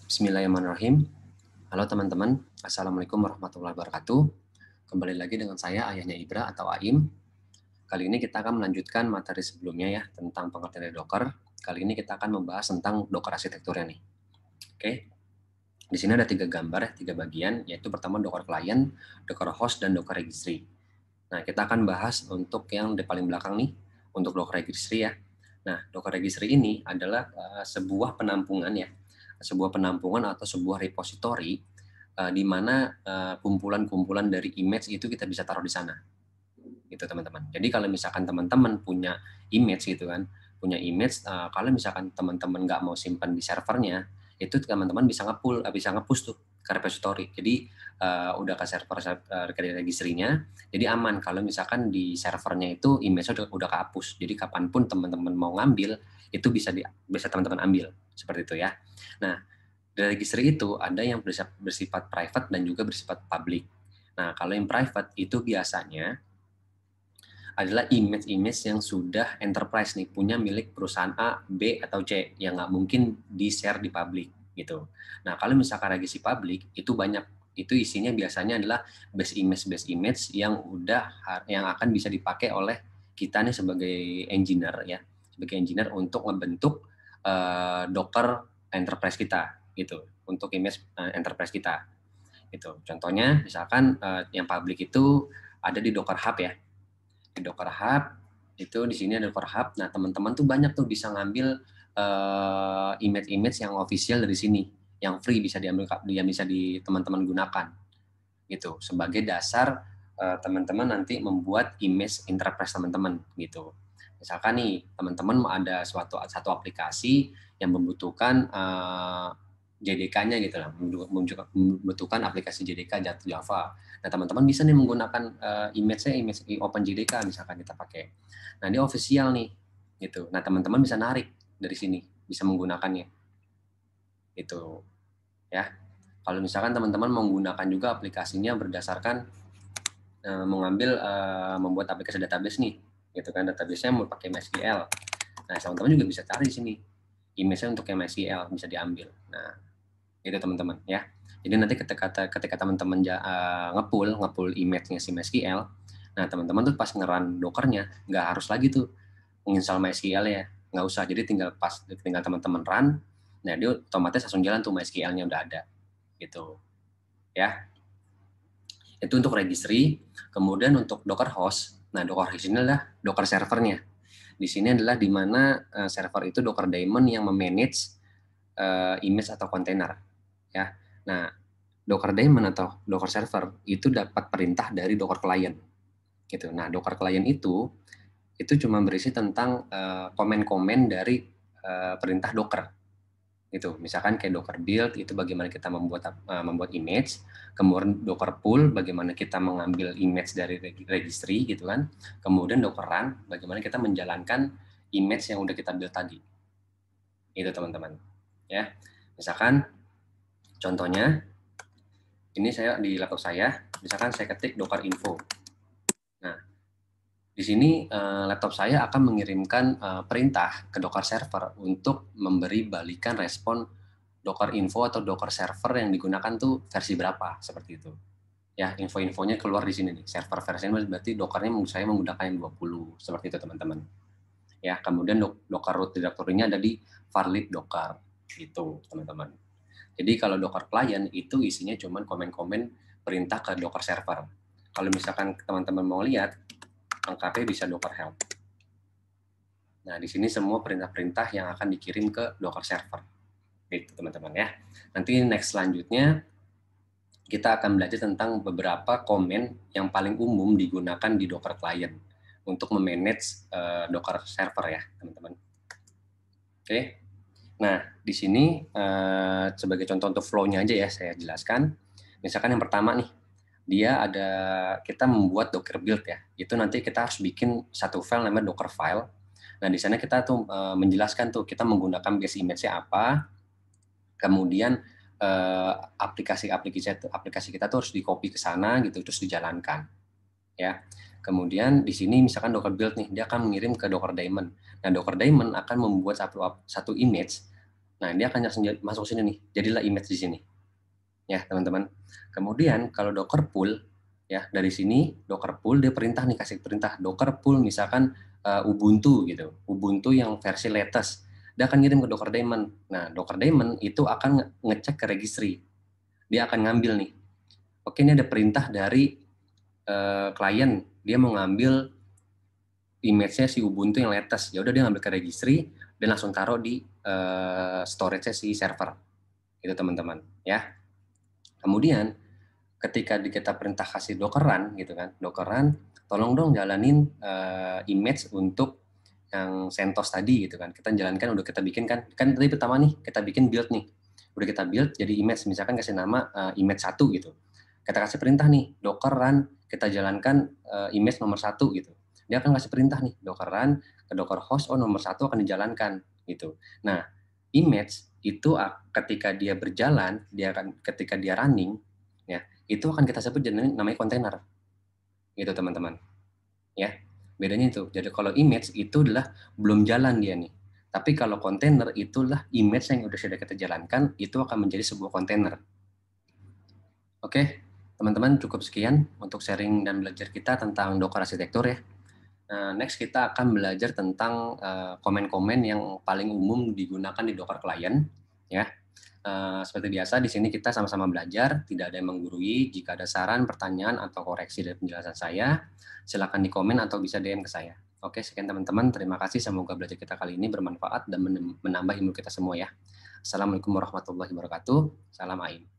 Bismillahirrahmanirrahim. Halo teman-teman, Assalamualaikum warahmatullahi wabarakatuh. Kembali lagi dengan saya, Ayahnya Ibra atau Aim. Kali ini kita akan melanjutkan materi sebelumnya ya, tentang pengertian dari Docker. Kali ini kita akan membahas tentang Docker arsitekturnya nih. Oke, di sini ada 3 gambar ya, 3 bagian, yaitu pertama Docker Client, Docker Host, dan Docker Registry. Nah, kita akan bahas untuk yang di paling belakang nih, untuk Docker Registry ya. Nah, Docker Registry ini adalah sebuah penampungan ya, sebuah penampungan atau sebuah repository di mana kumpulan-kumpulan dari image itu kita bisa taruh di sana, gitu teman-teman. Jadi kalau misalkan teman-teman punya image gitu kan, punya image, kalau misalkan teman-teman nggak mau simpan di servernya, itu teman-teman bisa bisa nge-push tuh ke repository. Jadi udah ke server ke registrinya, jadi aman kalau misalkan di servernya itu image-nya udah kehapus. Jadi kapanpun teman-teman mau ngambil, itu bisa teman-teman ambil seperti itu ya. Nah, dari registry itu ada yang bersifat private dan juga bersifat public. Nah, kalau yang private itu biasanya adalah image-image yang sudah enterprise nih, punya milik perusahaan A, B, atau C, yang nggak mungkin di-share di public gitu. Nah, kalau misalkan registry public, itu banyak. Itu isinya biasanya adalah base image yang akan bisa dipakai oleh kita nih sebagai engineer ya, sebagai engineer untuk membentuk Docker enterprise kita gitu, untuk image enterprise kita. Gitu. Contohnya misalkan yang public itu ada di Docker Hub ya. Di Docker Hub itu di sini ada Docker Hub. Nah, teman-teman tuh banyak tuh bisa ngambil image-image yang official dari sini, yang free bisa diambil, dia bisa di teman-teman gunakan gitu sebagai dasar teman-teman nanti membuat image enterprise teman-teman gitu. Misalkan nih teman-teman ada satu aplikasi yang membutuhkan JDK-nya gitu lah, membutuhkan aplikasi JDK Java. Nah, teman-teman bisa nih menggunakan image-nya, image OpenJDK misalkan kita pakai. Nah, ini official nih gitu. Nah, teman-teman bisa narik dari sini, bisa menggunakannya. Itu ya. Kalau misalkan teman-teman menggunakan juga aplikasinya berdasarkan mengambil membuat aplikasi database nih, gitu kan, database-nya mau pakai MySQL. Nah, teman-teman juga bisa cari sini image-nya untuk MySQL bisa diambil. Nah, itu teman-teman ya. Jadi nanti ketika teman-teman ngepull image-nya si MySQL, nah teman-teman tuh pas ngeran Docker-nya nggak harus lagi tuh menginstal MySQL ya, nggak usah. Jadi tinggal teman-teman run, nah dia otomatis langsung jalan tuh MySQL-nya udah ada, gitu ya. Itu untuk registry. Kemudian untuk Docker host, nah Docker host ini adalah Docker servernya. Di sini adalah di mana server itu Docker daemon yang memanage image atau kontainer ya. Nah, Docker daemon atau Docker server itu dapat perintah dari Docker client gitu. Nah, Docker client itu cuma berisi tentang komen-komen dari perintah Docker gitu. Misalkan kayak Docker build itu bagaimana kita membuat image, kemudian Docker pull bagaimana kita mengambil image dari registry gitu kan. Kemudian Docker run bagaimana kita menjalankan image yang udah kita build tadi. Itu teman-teman. Ya. Misalkan contohnya ini saya di laptop saya, misalkan saya ketik Docker info. Nah, di sini laptop saya akan mengirimkan perintah ke Docker server untuk memberi balikan respon Docker info atau Docker server yang digunakan tuh versi berapa, seperti itu. Ya, info-infonya keluar di sini nih. Server versinya berarti Dockernya saya menggunakan yang 20, seperti itu teman-teman. Ya, kemudian Docker root directory-nya ada di varlib docker, gitu teman-teman. Jadi kalau Docker client itu isinya cuma komen-komen perintah ke Docker server. Kalau misalkan teman-teman mau lihat, lengkapnya bisa Docker help. Nah, di sini semua perintah-perintah yang akan dikirim ke Docker server. Itu teman-teman ya. Nanti next selanjutnya kita akan belajar tentang beberapa komen yang paling umum digunakan di Docker client untuk memanage Docker server ya, teman-teman. Oke. Nah, di sini sebagai contoh untuk flow-nya aja ya saya jelaskan. Misalkan yang pertama nih, kita membuat Docker build ya. Itu nanti kita harus bikin satu file namanya Docker file. Nah, di sana kita tuh menjelaskan tuh kita menggunakan base image-nya apa. Kemudian aplikasi kita tuh harus di-copy ke sana gitu terus dijalankan. Ya. Kemudian di sini misalkan Docker build nih, dia akan mengirim ke Docker daemon. Nah, Docker daemon akan membuat satu image Nah, dia akan langsung masuk sini nih. Jadilah image di sini. Ya, teman-teman. Kemudian kalau Docker pull, ya dari sini Docker pull dia perintah nih, kasih perintah Docker pull misalkan Ubuntu gitu. Ubuntu yang versi latest. Dia akan ngirim ke Docker daemon. Nah, Docker daemon itu akan ngecek ke registry. Dia akan ngambil nih. Oke, ini ada perintah dari klien. Dia mau ngambil image-nya si Ubuntu yang latest. Ya udah dia ngambil ke registry dan langsung taruh di storage-nya si server. Itu teman-teman, ya. Kemudian ketika kita perintah kasih Docker run gitu kan, Docker run, tolong dong jalanin image untuk yang CentOS tadi gitu kan. Kita jalankan, udah kita bikin kan tadi pertama nih kita bikin build nih, udah kita build jadi image, misalkan kasih nama image 1 gitu. Kita kasih perintah nih Docker run, kita jalankan image nomor 1 gitu. Dia akan kasih perintah nih Docker run ke Docker host, oh nomor 1 akan dijalankan gitu. Nah, image itu ketika dia berjalan, ketika dia running, ya itu akan kita sebut namanya kontainer, gitu teman-teman. Ya, bedanya itu. Jadi kalau image itu adalah belum jalan dia nih. Tapi kalau kontainer itulah image yang sudah kita jalankan, itu akan menjadi sebuah kontainer. Oke, teman-teman cukup sekian untuk sharing dan belajar kita tentang Docker arsitektur ya. Next kita akan belajar tentang komen-komen yang paling umum digunakan di Docker client ya. Seperti biasa di sini kita sama-sama belajar, tidak ada yang menggurui. Jika ada saran, pertanyaan atau koreksi dari penjelasan saya, silakan di komen atau bisa DM ke saya. Oke, sekian teman-teman. Terima kasih. Semoga belajar kita kali ini bermanfaat dan menambah ilmu kita semua ya. Assalamualaikum warahmatullahi wabarakatuh. Salam AIM.